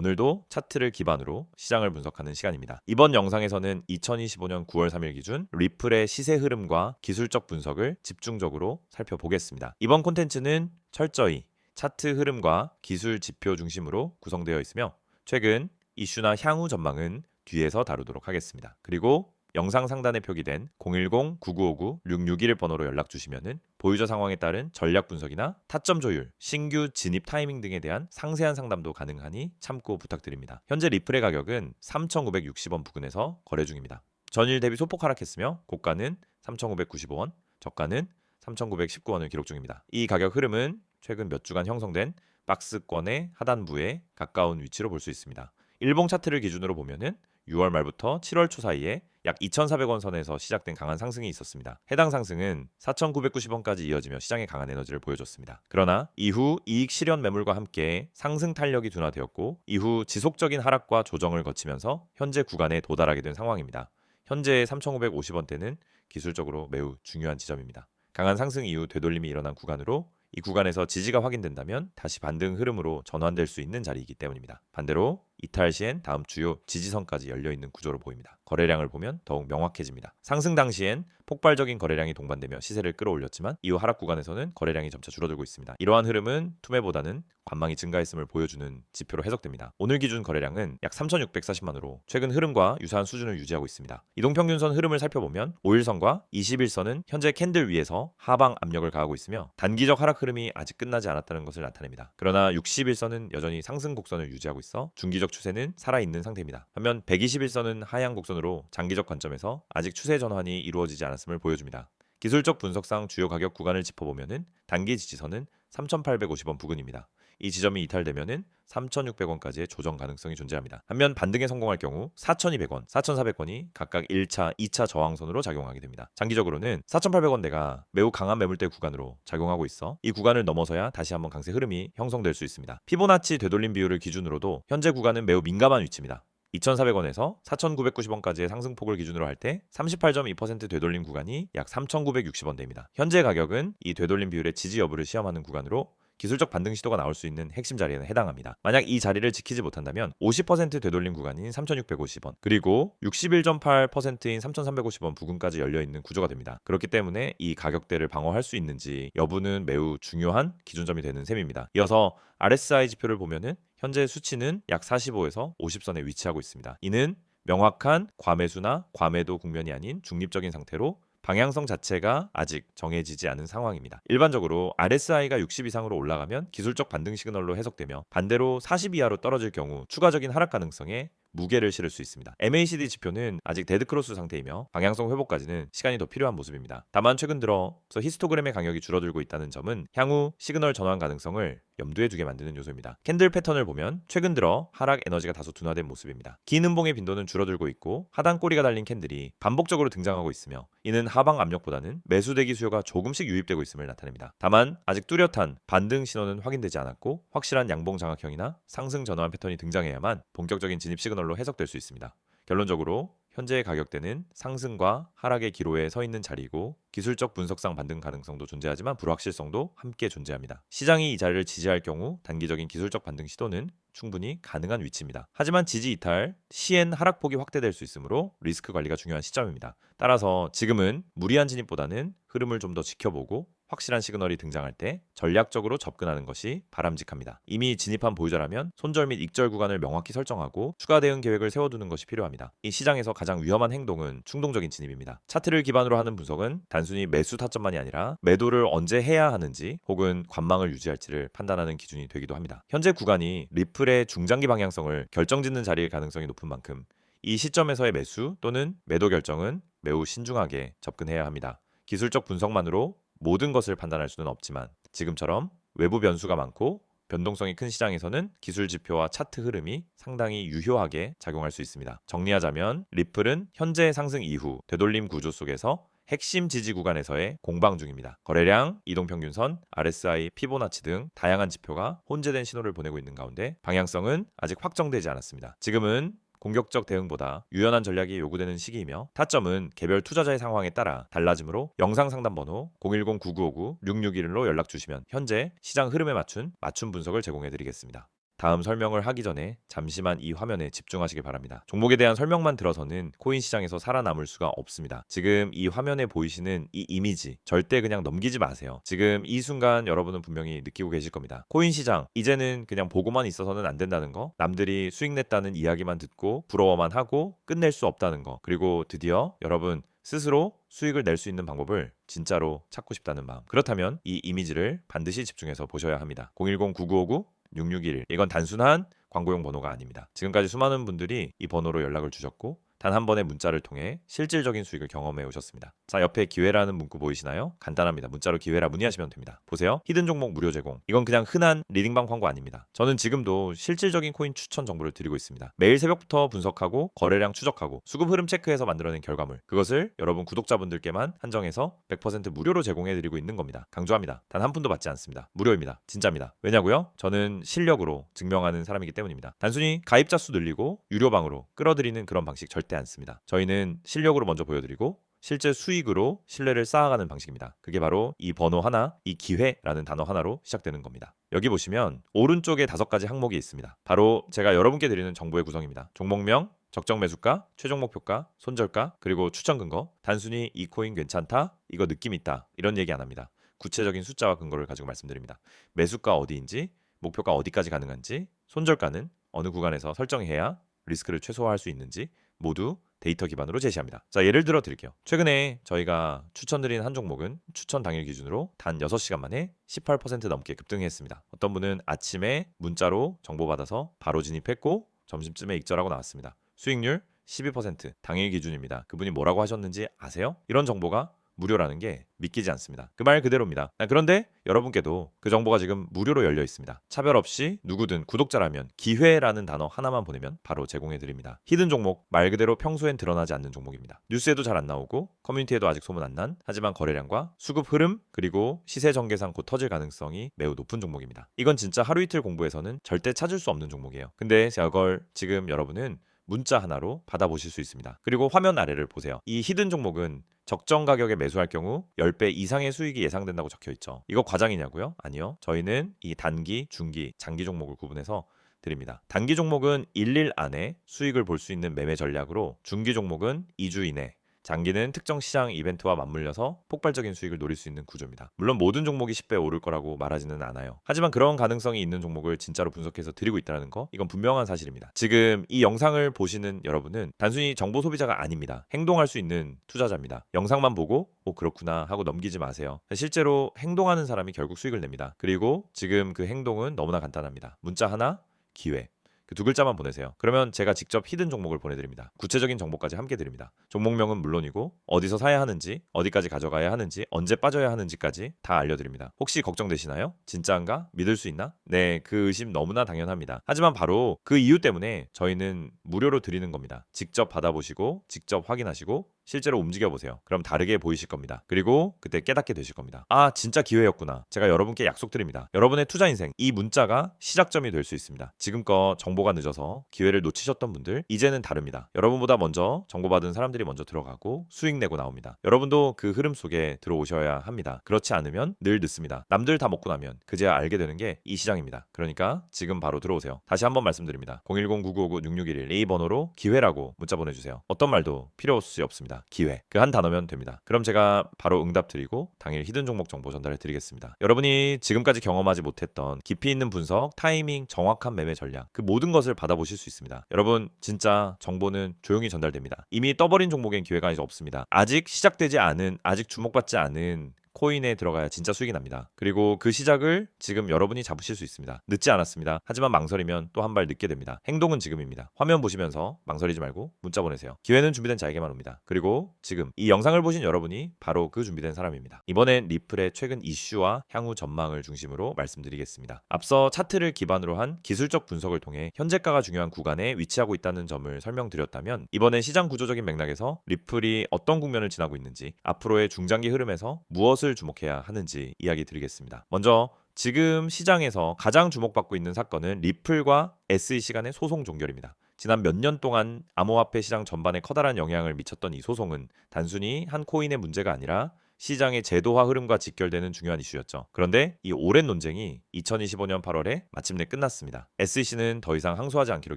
오늘도 차트를 기반으로 시장을 분석하는 시간입니다. 이번 영상에서는 2025년 9월 3일 기준 리플의 시세 흐름과 기술적 분석을 집중적으로 살펴보겠습니다. 이번 콘텐츠는 철저히 차트 흐름과 기술 지표 중심으로 구성되어 있으며 최근 이슈나 향후 전망은 뒤에서 다루도록 하겠습니다. 그리고 영상 상단에 표기된 010-9959-661 번호로 연락 주시면은 보유자 상황에 따른 전략 분석이나 타점 조율, 신규 진입 타이밍 등에 대한 상세한 상담도 가능하니 참고 부탁드립니다. 현재 리플의 가격은 3,960원 부근에서 거래 중입니다. 전일 대비 소폭 하락했으며 고가는 3,995원, 저가는 3,919원을 기록 중입니다. 이 가격 흐름은 최근 몇 주간 형성된 박스권의 하단부에 가까운 위치로 볼 수 있습니다. 일봉 차트를 기준으로 보면은 6월 말부터 7월 초 사이에 약 2,400원 선에서 시작된 강한 상승이 있었습니다. 해당 상승은 4,990원까지 이어지며 시장의 강한 에너지를 보여줬습니다. 그러나 이후 이익 실현 매물과 함께 상승 탄력이 둔화되었고 이후 지속적인 하락과 조정을 거치면서 현재 구간에 도달하게 된 상황입니다. 현재 3,550원대는 기술적으로 매우 중요한 지점입니다. 강한 상승 이후 되돌림이 일어난 구간으로 이 구간에서 지지가 확인된다면 다시 반등 흐름으로 전환될 수 있는 자리이기 때문입니다. 반대로 이탈 시엔 다음 주요 지지선까지 열려있는 구조로 보입니다. 거래량을 보면 더욱 명확해집니다. 상승 당시엔 폭발적인 거래량이 동반되며 시세를 끌어올렸지만 이후 하락 구간에서는 거래량이 점차 줄어들고 있습니다. 이러한 흐름은 투매보다는 관망이 증가했음을 보여주는 지표로 해석됩니다. 오늘 기준 거래량은 약 3,640만으로 최근 흐름과 유사한 수준을 유지하고 있습니다. 이동평균선 흐름을 살펴보면 5일선과 21선은 현재 캔들 위에서 하방 압력을 가하고 있으며 단기적 하락 흐름이 아직 끝나지 않았다는 것을 나타냅니다. 그러나 61선은 여전히 상승 곡선을 유지하고 있어 중기적 추세는 살아있는 상태입니다. 반면 121선은 하향 곡선으로 장기적 관점에서 아직 추세 전환이 이루어지지 않았음을 보여줍니다. 기술적 분석상 주요 가격 구간을 짚어보면 단기 지지선은 3,850원 부근입니다. 이 지점이 이탈되면 3,600원까지의 조정 가능성이 존재합니다. 반면 반등에 성공할 경우 4,200원, 4,400원이 각각 1차, 2차 저항선으로 작용하게 됩니다. 장기적으로는 4,800원대가 매우 강한 매물대 구간으로 작용하고 있어 이 구간을 넘어서야 다시 한번 강세 흐름이 형성될 수 있습니다. 피보나치 되돌림 비율을 기준으로도 현재 구간은 매우 민감한 위치입니다. 2,400원에서 4,990원까지의 상승폭을 기준으로 할 때 38.2% 되돌림 구간이 약 3,960원대입니다. 현재 가격은 이 되돌림 비율의 지지 여부를 시험하는 구간으로 기술적 반등 시도가 나올 수 있는 핵심 자리에는 해당합니다. 만약 이 자리를 지키지 못한다면 50% 되돌림 구간인 3,650원 그리고 61.8%인 3,350원 부근까지 열려있는 구조가 됩니다. 그렇기 때문에 이 가격대를 방어할 수 있는지 여부는 매우 중요한 기준점이 되는 셈입니다. 이어서 RSI 지표를 보면은 현재 수치는 약 45에서 50선에 위치하고 있습니다. 이는 명확한 과매수나 과매도 국면이 아닌 중립적인 상태로 방향성 자체가 아직 정해지지 않은 상황입니다. 일반적으로 RSI가 60 이상으로 올라가면 기술적 반등 시그널로 해석되며 반대로 40 이하로 떨어질 경우 추가적인 하락 가능성에 무게를 실을 수 있습니다. MACD 지표는 아직 데드크로스 상태이며 방향성 회복까지는 시간이 더 필요한 모습입니다. 다만 최근 들어 히스토그램의 강력이 줄어들고 있다는 점은 향후 시그널 전환 가능성을 염두에 두게 만드는 요소입니다. 캔들 패턴을 보면 최근 들어 하락 에너지가 다소 둔화된 모습입니다. 긴 음봉의 빈도는 줄어들고 있고 하단 꼬리가 달린 캔들이 반복적으로 등장하고 있으며 이는 하방 압력보다는 매수 대기 수요가 조금씩 유입되고 있음을 나타냅니다. 다만 아직 뚜렷한 반등 신호는 확인되지 않았고 확실한 양봉 장악형이나 상승 전환 패턴이 등장해야만 본격적인 진입 시그널로 해석될 수 있습니다. 결론적으로 현재의 가격대는 상승과 하락의 기로에 서 있는 자리이고 기술적 분석상 반등 가능성도 존재하지만 불확실성도 함께 존재합니다. 시장이 이 자리를 지지할 경우 단기적인 기술적 반등 시도는 충분히 가능한 위치입니다. 하지만 지지 이탈 시엔 하락폭이 확대될 수 있으므로 리스크 관리가 중요한 시점입니다. 따라서 지금은 무리한 진입보다는 흐름을 좀 더 지켜보고 확실한 시그널이 등장할 때 전략적으로 접근하는 것이 바람직합니다. 이미 진입한 보유자라면 손절 및 익절 구간을 명확히 설정하고 추가 대응 계획을 세워두는 것이 필요합니다. 이 시장에서 가장 위험한 행동은 충동적인 진입입니다. 차트를 기반으로 하는 분석은 단순히 매수 타점만이 아니라 매도를 언제 해야 하는지 혹은 관망을 유지할지를 판단하는 기준이 되기도 합니다. 현재 구간이 리플의 중장기 방향성을 결정짓는 자리일 가능성이 높은 만큼 이 시점에서의 매수 또는 매도 결정은 매우 신중하게 접근해야 합니다. 기술적 분석만으로 모든 것을 판단할 수는 없지만 지금처럼 외부 변수가 많고 변동성이 큰 시장에서는 기술 지표와 차트 흐름이 상당히 유효하게 작용할 수 있습니다. 정리하자면 리플은 현재 상승 이후 되돌림 구조 속에서 핵심 지지 구간에서의 공방 중입니다. 거래량, 이동평균선, RSI, 피보나치 등 다양한 지표가 혼재된 신호를 보내고 있는 가운데 방향성은 아직 확정되지 않았습니다. 지금은 공격적 대응보다 유연한 전략이 요구되는 시기이며 타점은 개별 투자자의 상황에 따라 달라지므로 영상 상담 번호 010-9959-661로 연락 주시면 현재 시장 흐름에 맞춘 맞춤 분석을 제공해 드리겠습니다. 다음 설명을 하기 전에 잠시만 이 화면에 집중하시길 바랍니다. 종목에 대한 설명만 들어서는 코인 시장에서 살아남을 수가 없습니다. 지금 이 화면에 보이시는 이 이미지 절대 그냥 넘기지 마세요. 지금 이 순간 여러분은 분명히 느끼고 계실 겁니다. 코인 시장 이제는 그냥 보고만 있어서는 안 된다는 거, 남들이 수익 냈다는 이야기만 듣고 부러워만 하고 끝낼 수 없다는 거, 그리고 드디어 여러분 스스로 수익을 낼 수 있는 방법을 진짜로 찾고 싶다는 마음. 그렇다면 이 이미지를 반드시 집중해서 보셔야 합니다. 010-9959-6611 이건 단순한 광고용 번호가 아닙니다. 지금까지 수많은 분들이 이 번호로 연락을 주셨고 단 한 번의 문자를 통해 실질적인 수익을 경험해 오셨습니다. 자, 옆에 기회라는 문구 보이시나요? 간단합니다. 문자로 기회라 문의하시면 됩니다. 보세요. 히든 종목 무료 제공. 이건 그냥 흔한 리딩방 광고 아닙니다. 저는 지금도 실질적인 코인 추천 정보를 드리고 있습니다. 매일 새벽부터 분석하고 거래량 추적하고 수급 흐름 체크해서 만들어낸 결과물. 그것을 여러분 구독자분들께만 한정해서 100% 무료로 제공해 드리고 있는 겁니다. 강조합니다. 단 한 푼도 받지 않습니다. 무료입니다. 진짜입니다. 왜냐고요? 저는 실력으로 증명하는 사람이기 때문입니다. 단순히 가입자 수 늘리고 유료방으로 끌어들이는 그런 방식 절대 않습니다. 저희는 실력으로 먼저 보여드리고 실제 수익으로 신뢰를 쌓아가는 방식입니다. 그게 바로 이 번호 하나, 이 기회라는 단어 하나로 시작되는 겁니다. 여기 보시면 오른쪽에 5가지 항목이 있습니다. 바로 제가 여러분께 드리는 정보의 구성입니다. 종목명, 적정 매수가, 최종 목표가, 손절가, 그리고 추천 근거. 단순히 이 코인 괜찮다, 이거 느낌 있다 이런 얘기 안 합니다. 구체적인 숫자와 근거를 가지고 말씀드립니다. 매수가 어디인지, 목표가 어디까지 가능한지, 손절가는 어느 구간에서 설정해야 리스크를 최소화할 수 있는지 모두 데이터 기반으로 제시합니다. 자, 예를 들어 드릴게요. 최근에 저희가 추천드린 한 종목은 추천 당일 기준으로 단 6시간 만에 18% 넘게 급등했습니다. 어떤 분은 아침에 문자로 정보 받아서 바로 진입했고 점심쯤에 익절하고 나왔습니다. 수익률 12% 당일 기준입니다. 그분이 뭐라고 하셨는지 아세요? 이런 정보가 무료라는 게 믿기지 않습니다. 그 말 그대로입니다. 그런데 여러분께도 그 정보가 지금 무료로 열려 있습니다. 차별 없이 누구든 구독자라면 기회라는 단어 하나만 보내면 바로 제공해 드립니다. 히든 종목 말 그대로 평소엔 드러나지 않는 종목입니다. 뉴스에도 잘 안 나오고 커뮤니티에도 아직 소문 안 난, 하지만 거래량과 수급 흐름 그리고 시세 전개상 곧 터질 가능성이 매우 높은 종목입니다. 이건 진짜 하루 이틀 공부해서는 절대 찾을 수 없는 종목이에요. 근데 이걸 지금 여러분은 문자 하나로 받아보실 수 있습니다. 그리고 화면 아래를 보세요. 이 히든 종목은 적정 가격에 매수할 경우 10배 이상의 수익이 예상된다고 적혀 있죠. 이거 과장이냐고요? 아니요. 저희는 이 단기, 중기, 장기 종목을 구분해서 드립니다. 단기 종목은 1일 안에 수익을 볼 수 있는 매매 전략으로, 중기 종목은 2주 이내, 장기는 특정 시장 이벤트와 맞물려서 폭발적인 수익을 노릴 수 있는 구조입니다. 물론 모든 종목이 10배 오를 거라고 말하지는 않아요. 하지만 그런 가능성이 있는 종목을 진짜로 분석해서 드리고 있다는 거, 이건 분명한 사실입니다. 지금 이 영상을 보시는 여러분은 단순히 정보 소비자가 아닙니다. 행동할 수 있는 투자자입니다. 영상만 보고 그렇구나 하고 넘기지 마세요. 실제로 행동하는 사람이 결국 수익을 냅니다. 그리고 지금 그 행동은 너무나 간단합니다. 문자 하나, 기회. 그 두 글자만 보내세요. 그러면 제가 직접 히든 종목을 보내드립니다. 구체적인 정보까지 함께 드립니다. 종목명은 물론이고 어디서 사야 하는지, 어디까지 가져가야 하는지, 언제 빠져야 하는지까지 다 알려드립니다. 혹시 걱정되시나요? 진짜인가? 믿을 수 있나? 네, 그 의심 너무나 당연합니다. 하지만 바로 그 이유 때문에 저희는 무료로 드리는 겁니다. 직접 받아보시고 직접 확인하시고 실제로 움직여보세요. 그럼 다르게 보이실 겁니다. 그리고 그때 깨닫게 되실 겁니다. 아, 진짜 기회였구나. 제가 여러분께 약속드립니다. 여러분의 투자 인생, 이 문자가 시작점이 될 수 있습니다. 지금껏 정보가 늦어서 기회를 놓치셨던 분들, 이제는 다릅니다. 여러분보다 먼저 정보받은 사람들이 먼저 들어가고 수익 내고 나옵니다. 여러분도 그 흐름 속에 들어오셔야 합니다. 그렇지 않으면 늘 늦습니다. 남들 다 먹고 나면 그제야 알게 되는 게 이 시장입니다. 그러니까 지금 바로 들어오세요. 다시 한번 말씀드립니다. 010-9959-6611 이 번호로 기회라고 문자 보내주세요. 어떤 말도 필요 없습니다. 기회. 그 한 단어면 됩니다. 그럼 제가 바로 응답 드리고 당일 히든 종목 정보 전달해 드리겠습니다. 여러분이 지금까지 경험하지 못했던 깊이 있는 분석, 타이밍, 정확한 매매 전략, 그 모든 것을 받아보실 수 있습니다. 여러분 진짜 정보는 조용히 전달됩니다. 이미 떠버린 종목엔 기회가 이제 없습니다. 아직 시작되지 않은, 아직 주목받지 않은 코인에 들어가야 진짜 수익이 납니다. 그리고 그 시작을 지금 여러분이 잡으실 수 있습니다. 늦지 않았습니다. 하지만 망설이면 또 한 발 늦게 됩니다. 행동은 지금입니다. 화면 보시면서 망설이지 말고 문자 보내세요. 기회는 준비된 자에게만 옵니다. 그리고 지금 이 영상을 보신 여러분이 바로 그 준비된 사람입니다. 이번엔 리플의 최근 이슈와 향후 전망을 중심으로 말씀드리겠습니다. 앞서 차트를 기반으로 한 기술적 분석을 통해 현재가가 중요한 구간에 위치하고 있다는 점을 설명드렸다면, 이번엔 시장 구조적인 맥락에서 리플이 어떤 국면을 지나고 있는지, 앞으로의 중장기 흐름에서 무엇을 주목해야 하는지 이야기 드리겠습니다. 먼저 지금 시장에서 가장 주목받고 있는 사건은 리플과 SEC 간의 소송 종결입니다. 지난 몇 년 동안 암호화폐 시장 전반에 커다란 영향을 미쳤던 이 소송은 단순히 한 코인의 문제가 아니라 시장의 제도화 흐름과 직결되는 중요한 이슈였죠. 그런데 이 오랜 논쟁이 2025년 8월에 마침내 끝났습니다. SEC는 더 이상 항소하지 않기로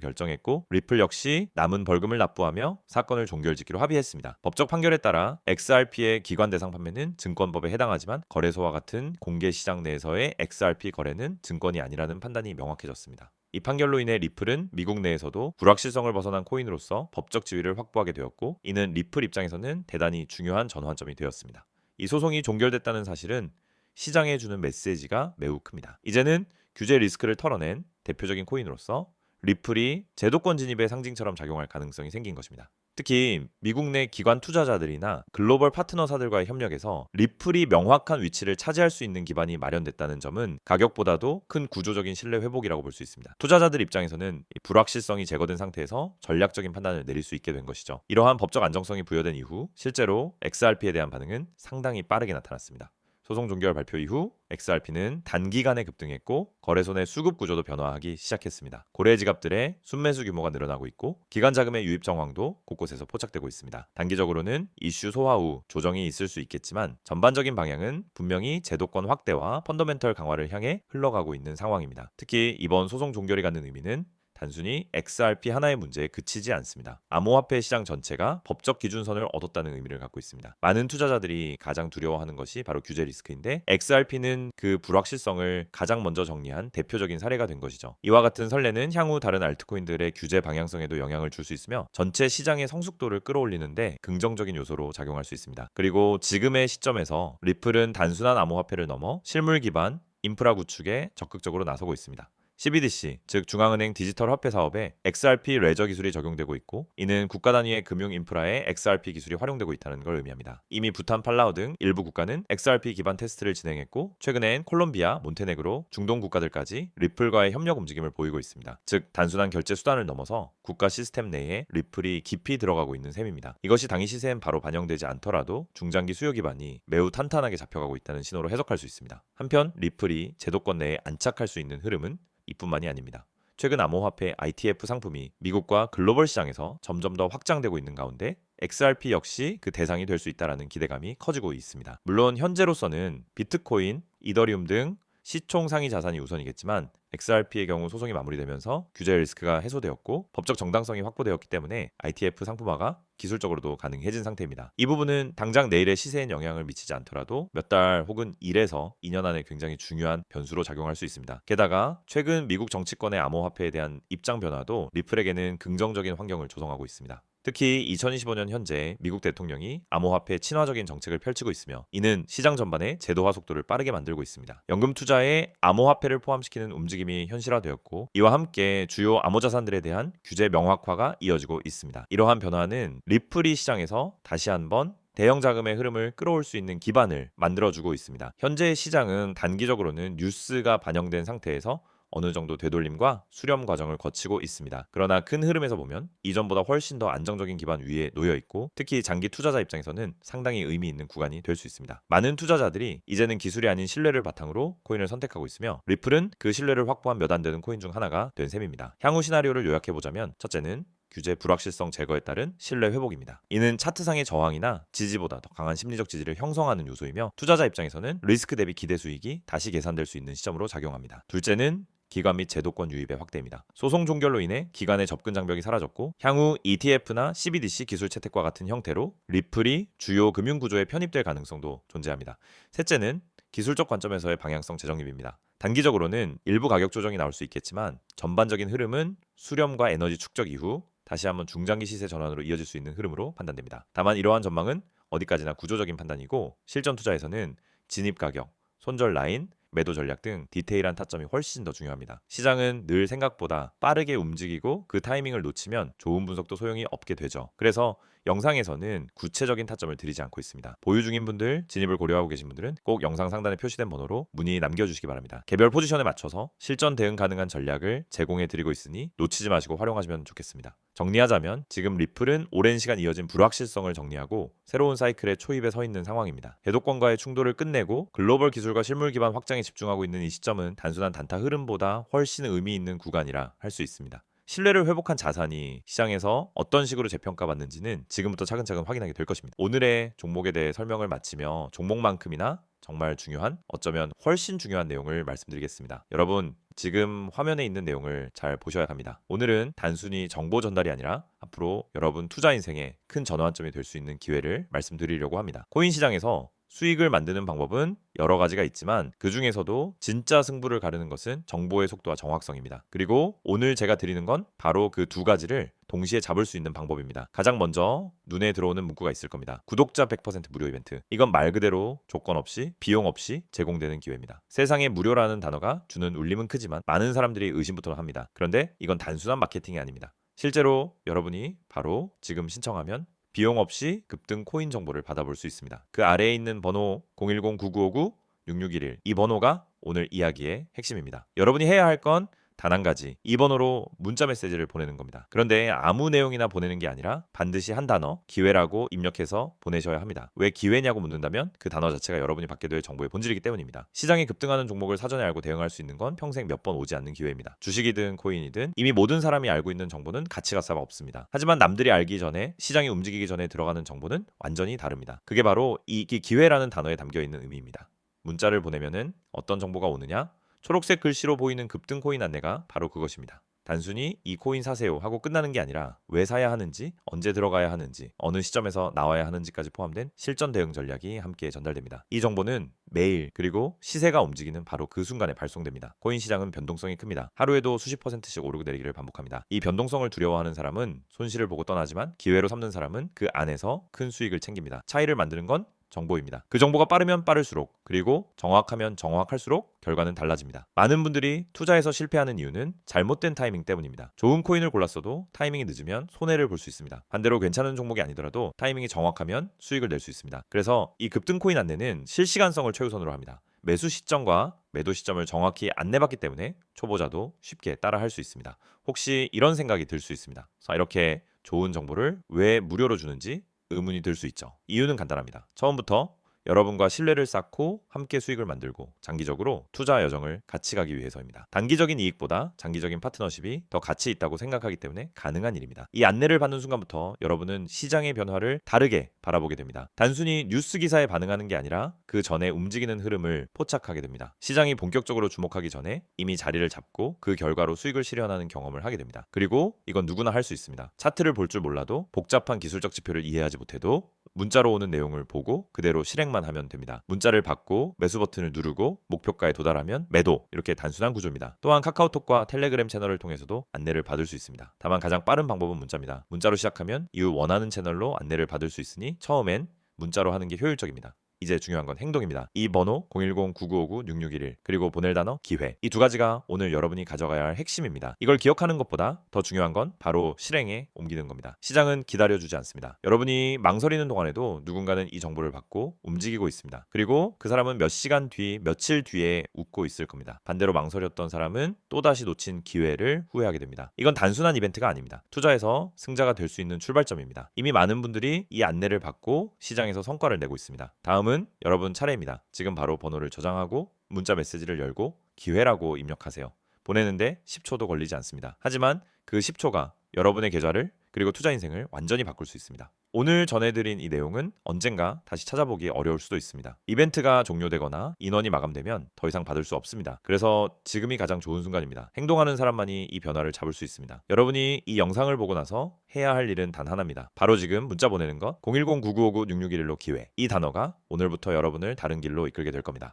결정했고 리플 역시 남은 벌금을 납부하며 사건을 종결짓기로 합의했습니다. 법적 판결에 따라 XRP의 기관 대상 판매는 증권법에 해당하지만 거래소와 같은 공개 시장 내에서의 XRP 거래는 증권이 아니라는 판단이 명확해졌습니다. 이 판결로 인해 리플은 미국 내에서도 불확실성을 벗어난 코인으로서 법적 지위를 확보하게 되었고, 이는 리플 입장에서는 대단히 중요한 전환점이 되었습니다. 이 소송이 종결됐다는 사실은 시장에 주는 메시지가 매우 큽니다. 이제는 규제 리스크를 털어낸 대표적인 코인으로서 리플이 제도권 진입의 상징처럼 작용할 가능성이 생긴 것입니다. 특히 미국 내 기관 투자자들이나 글로벌 파트너사들과의 협력에서 리플이 명확한 위치를 차지할 수 있는 기반이 마련됐다는 점은 가격보다도 큰 구조적인 신뢰 회복이라고 볼 수 있습니다. 투자자들 입장에서는 이 불확실성이 제거된 상태에서 전략적인 판단을 내릴 수 있게 된 것이죠. 이러한 법적 안정성이 부여된 이후 실제로 XRP에 대한 반응은 상당히 빠르게 나타났습니다. 소송 종결 발표 이후 XRP는 단기간에 급등했고 거래소 내 수급 구조도 변화하기 시작했습니다. 고래 지갑들의 순매수 규모가 늘어나고 있고 기관 자금의 유입 정황도 곳곳에서 포착되고 있습니다. 단기적으로는 이슈 소화 후 조정이 있을 수 있겠지만 전반적인 방향은 분명히 제도권 확대와 펀더멘털 강화를 향해 흘러가고 있는 상황입니다. 특히 이번 소송 종결이 갖는 의미는 단순히 XRP 하나의 문제에 그치지 않습니다. 암호화폐 시장 전체가 법적 기준선을 얻었다는 의미를 갖고 있습니다. 많은 투자자들이 가장 두려워하는 것이 바로 규제 리스크인데 XRP는 그 불확실성을 가장 먼저 정리한 대표적인 사례가 된 것이죠. 이와 같은 선례는 향후 다른 알트코인들의 규제 방향성에도 영향을 줄 수 있으며 전체 시장의 성숙도를 끌어올리는데 긍정적인 요소로 작용할 수 있습니다. 그리고 지금의 시점에서 리플은 단순한 암호화폐를 넘어 실물 기반 인프라 구축에 적극적으로 나서고 있습니다. CBDC, 즉 중앙은행 디지털 화폐 사업에 XRP 레저 기술이 적용되고 있고, 이는 국가 단위의 금융 인프라에 XRP 기술이 활용되고 있다는 걸 의미합니다. 이미 부탄, 팔라우 등 일부 국가는 XRP 기반 테스트를 진행했고, 최근엔 콜롬비아, 몬테네그로, 중동 국가들까지 리플과의 협력 움직임을 보이고 있습니다. 즉 단순한 결제 수단을 넘어서 국가 시스템 내에 리플이 깊이 들어가고 있는 셈입니다. 이것이 당일 시세엔 바로 반영되지 않더라도 중장기 수요 기반이 매우 탄탄하게 잡혀가고 있다는 신호로 해석할 수 있습니다. 한편 리플이 제도권 내에 안착할 수 있는 흐름은 이뿐만이 아닙니다. 최근 암호화폐 ITF 상품이 미국과 글로벌 시장에서 점점 더 확장되고 있는 가운데 XRP 역시 그 대상이 될 수 있다는 기대감이 커지고 있습니다. 물론 현재로서는 비트코인, 이더리움 등 시총 상위 자산이 우선이겠지만 XRP의 경우 소송이 마무리되면서 규제 리스크가 해소되었고 법적 정당성이 확보되었기 때문에 ITF 상품화가 기술적으로도 가능해진 상태입니다. 이 부분은 당장 내일의 시세에 영향을 미치지 않더라도 몇 달 혹은 1에서 2년 안에 굉장히 중요한 변수로 작용할 수 있습니다. 게다가 최근 미국 정치권의 암호화폐에 대한 입장 변화도 리플에게는 긍정적인 환경을 조성하고 있습니다. 특히 2025년 현재 미국 대통령이 암호화폐 친화적인 정책을 펼치고 있으며 이는 시장 전반의 제도화 속도를 빠르게 만들고 있습니다. 연금 투자에 암호화폐를 포함시키는 움직임이 현실화되었고 이와 함께 주요 암호자산들에 대한 규제 명확화가 이어지고 있습니다. 이러한 변화는 리플이 시장에서 다시 한번 대형 자금의 흐름을 끌어올 수 있는 기반을 만들어주고 있습니다. 현재의 시장은 단기적으로는 뉴스가 반영된 상태에서 어느 정도 되돌림과 수렴 과정을 거치고 있습니다. 그러나 큰 흐름에서 보면 이전보다 훨씬 더 안정적인 기반 위에 놓여 있고 특히 장기 투자자 입장에서는 상당히 의미 있는 구간이 될 수 있습니다. 많은 투자자들이 이제는 기술이 아닌 신뢰를 바탕으로 코인을 선택하고 있으며 리플은 그 신뢰를 확보한 몇 안 되는 코인 중 하나가 된 셈입니다. 향후 시나리오를 요약해보자면 첫째는 규제 불확실성 제거에 따른 신뢰 회복입니다. 이는 차트상의 저항이나 지지보다 더 강한 심리적 지지를 형성하는 요소이며 투자자 입장에서는 리스크 대비 기대 수익이 다시 계산될 수 있는 시점으로 작용합니다. 둘째는 기관 및 제도권 유입의 확대입니다. 소송 종결로 인해 기관의 접근 장벽이 사라졌고 향후 ETF나 CBDC 기술 채택과 같은 형태로 리플이 주요 금융 구조에 편입될 가능성도 존재합니다. 셋째는 기술적 관점에서의 방향성 재정립입니다. 단기적으로는 일부 가격 조정이 나올 수 있겠지만 전반적인 흐름은 수렴과 에너지 축적 이후 다시 한번 중장기 시세 전환으로 이어질 수 있는 흐름으로 판단됩니다. 다만 이러한 전망은 어디까지나 구조적인 판단이고 실전 투자에서는 진입 가격, 손절 라인, 매도 전략 등 디테일한 타점이 훨씬 더 중요합니다. 시장은 늘 생각보다 빠르게 움직이고 그 타이밍을 놓치면 좋은 분석도 소용이 없게 되죠. 그래서 영상에서는 구체적인 타점을 드리지 않고 있습니다. 보유 중인 분들, 진입을 고려하고 계신 분들은 꼭 영상 상단에 표시된 번호로 문의 남겨주시기 바랍니다. 개별 포지션에 맞춰서 실전 대응 가능한 전략을 제공해 드리고 있으니 놓치지 마시고 활용하시면 좋겠습니다. 정리하자면 지금 리플은 오랜 시간 이어진 불확실성을 정리하고 새로운 사이클의 초입에 서 있는 상황입니다. 제도권과의 충돌을 끝내고 글로벌 기술과 실물 기반 확장에 집중하고 있는 이 시점은 단순한 단타 흐름보다 훨씬 의미 있는 구간이라 할 수 있습니다. 신뢰를 회복한 자산이 시장에서 어떤 식으로 재평가받는지는 지금부터 차근차근 확인하게 될 것입니다. 오늘의 종목에 대해 설명을 마치며 종목만큼이나 정말 중요한, 어쩌면 훨씬 중요한 내용을 말씀드리겠습니다. 여러분, 지금 화면에 있는 내용을 잘 보셔야 합니다. 오늘은 단순히 정보 전달이 아니라 앞으로 여러분 투자 인생에 큰 전환점이 될 수 있는 기회를 말씀드리려고 합니다. 코인 시장에서 수익을 만드는 방법은 여러 가지가 있지만 그 중에서도 진짜 승부를 가르는 것은 정보의 속도와 정확성입니다. 그리고 오늘 제가 드리는 건 바로 그 두 가지를 동시에 잡을 수 있는 방법입니다. 가장 먼저 눈에 들어오는 문구가 있을 겁니다. 구독자 100% 무료 이벤트. 이건 말 그대로 조건 없이 비용 없이 제공되는 기회입니다. 세상에 무료라는 단어가 주는 울림은 크지만 많은 사람들이 의심부터 합니다. 그런데 이건 단순한 마케팅이 아닙니다. 실제로 여러분이 바로 지금 신청하면 비용 없이 급등 코인 정보를 받아볼 수 있습니다. 그 아래에 있는 번호 010-9959-6611, 이 번호가 오늘 이야기의 핵심입니다. 여러분이 해야 할 건 단 한 가지, 이 번호로 문자 메시지를 보내는 겁니다. 그런데 아무 내용이나 보내는 게 아니라 반드시 한 단어, 기회라고 입력해서 보내셔야 합니다. 왜 기회냐고 묻는다면 그 단어 자체가 여러분이 받게 될 정보의 본질이기 때문입니다. 시장이 급등하는 종목을 사전에 알고 대응할 수 있는 건 평생 몇 번 오지 않는 기회입니다. 주식이든 코인이든 이미 모든 사람이 알고 있는 정보는 가치가 싹 없습니다. 하지만 남들이 알기 전에, 시장이 움직이기 전에 들어가는 정보는 완전히 다릅니다. 그게 바로 이 기회라는 단어에 담겨 있는 의미입니다. 문자를 보내면은 어떤 정보가 오느냐? 초록색 글씨로 보이는 급등 코인 안내가 바로 그것입니다. 단순히 이 코인 사세요 하고 끝나는 게 아니라 왜 사야 하는지, 언제 들어가야 하는지, 어느 시점에서 나와야 하는지까지 포함된 실전 대응 전략이 함께 전달됩니다. 이 정보는 매일, 그리고 시세가 움직이는 바로 그 순간에 발송됩니다. 코인 시장은 변동성이 큽니다. 하루에도 수십 %씩 오르고 내리기를 반복합니다. 이 변동성을 두려워하는 사람은 손실을 보고 떠나지만 기회로 삼는 사람은 그 안에서 큰 수익을 챙깁니다. 차이를 만드는 건 정보입니다. 그 정보가 빠르면 빠를수록, 그리고 정확하면 정확할수록 결과는 달라집니다. 많은 분들이 투자에서 실패하는 이유는 잘못된 타이밍 때문입니다. 좋은 코인을 골랐어도 타이밍이 늦으면 손해를 볼 수 있습니다. 반대로 괜찮은 종목이 아니더라도 타이밍이 정확하면 수익을 낼 수 있습니다. 그래서 이 급등 코인 안내는 실시간성을 최우선으로 합니다. 매수 시점과 매도 시점을 정확히 안내받기 때문에 초보자도 쉽게 따라 할 수 있습니다. 혹시 이런 생각이 들 수 있습니다. 자, 이렇게 좋은 정보를 왜 무료로 주는지 의문이 들 수 있죠. 이유는 간단합니다. 처음부터 여러분과 신뢰를 쌓고 함께 수익을 만들고 장기적으로 투자 여정을 같이 가기 위해서입니다. 단기적인 이익보다 장기적인 파트너십이 더 가치 있다고 생각하기 때문에 가능한 일입니다. 이 안내를 받는 순간부터 여러분은 시장의 변화를 다르게 바라보게 됩니다. 단순히 뉴스 기사에 반응하는 게 아니라 그 전에 움직이는 흐름을 포착하게 됩니다. 시장이 본격적으로 주목하기 전에 이미 자리를 잡고 그 결과로 수익을 실현하는 경험을 하게 됩니다. 그리고 이건 누구나 할 수 있습니다. 차트를 볼 줄 몰라도, 복잡한 기술적 지표를 이해하지 못해도 문자로 오는 내용을 보고 그대로 실행만 하면 됩니다. 문자를 받고 매수 버튼을 누르고 목표가에 도달하면 매도, 이렇게 단순한 구조입니다. 또한 카카오톡과 텔레그램 채널을 통해서도 안내를 받을 수 있습니다. 다만 가장 빠른 방법은 문자입니다. 문자로 시작하면 이후 원하는 채널로 안내를 받을 수 있으니 처음엔 문자로 하는 게 효율적입니다. 이제 중요한 건 행동입니다. 이 번호 010-9959-6611, 그리고 보낼 단어 기회, 이 두 가지가 오늘 여러분이 가져가야 할 핵심입니다. 이걸 기억하는 것보다 더 중요한 건 바로 실행에 옮기는 겁니다. 시장은 기다려주지 않습니다. 여러분이 망설이는 동안에도 누군가는 이 정보를 받고 움직이고 있습니다. 그리고 그 사람은 몇 시간 뒤, 며칠 뒤에 웃고 있을 겁니다. 반대로 망설였던 사람은 또다시 놓친 기회를 후회하게 됩니다. 이건 단순한 이벤트가 아닙니다. 투자에서 승자가 될 수 있는 출발점입니다. 이미 많은 분들이 이 안내를 받고 시장에서 성과를 내고 있습니다. 다음은 여러분 차례입니다. 지금 바로 번호를 저장하고 문자 메시지를 열고 기회라고 입력하세요. 보내는데 10초도 걸리지 않습니다. 하지만 그 10초가 여러분의 계좌를, 그리고 투자 인생을 완전히 바꿀 수 있습니다. 오늘 전해드린 이 내용은 언젠가 다시 찾아보기 어려울 수도 있습니다. 이벤트가 종료되거나 인원이 마감되면 더 이상 받을 수 없습니다. 그래서 지금이 가장 좋은 순간입니다. 행동하는 사람만이 이 변화를 잡을 수 있습니다. 여러분이 이 영상을 보고 나서 해야 할 일은 단 하나입니다. 바로 지금 문자 보내는 것, 010-9959-6611로 기회, 이 단어가 오늘부터 여러분을 다른 길로 이끌게 될 겁니다.